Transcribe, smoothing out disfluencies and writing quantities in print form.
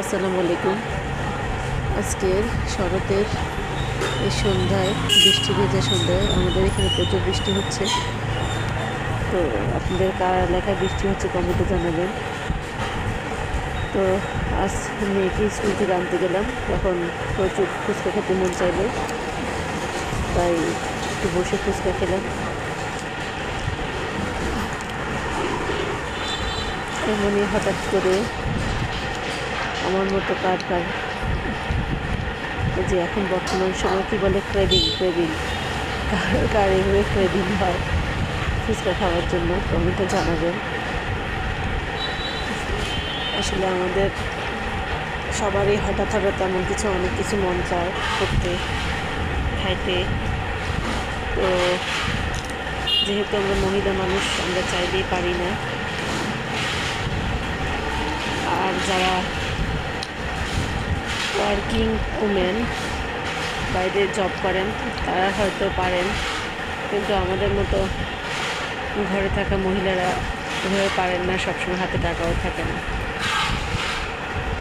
আসসালামু আলাইকুম। আজকের শরতের এই সন্ধ্যায়, বৃষ্টি ভেজা সন্ধ্যায় আমাদের এখানে প্রচুর বৃষ্টি হচ্ছে। তো আপনাদের কার এলাকায় বৃষ্টি হচ্ছে কমেন্টে জানাবেন। তো আজ মেয়েকে স্কুল থেকে আনতে গেলাম, তখন প্রচুর ফুচকা খেতে মন চাইলো, তাই একটু বসে ফুচকা খেলাম। এমনই হঠাৎ করে আমার মতো কার কার যে এখন বর্তমান সময় কী বলে ক্রেভিং কার কার এভাবে ক্রেভিং হয় ফুচকা খাওয়ার জন্য কমেন্টে জানাবেন। আসলে আমাদের সবারই হঠাৎ হঠাৎ এমন কিছু অনেক কিছু মন চায় করতে, খাইতে। তো যেহেতু আমরা মহিলা মানুষ, আমরা চাইলেই পারি না। আর যারা ওয়ার্কিং উমেন, বাইরে জব করেন, তারা হয়তো পারেন, কিন্তু আমাদের মতো ঘরে থাকা মহিলারা এভাবে পারেন না, সবসময় হাতে টাকাও থাকে না।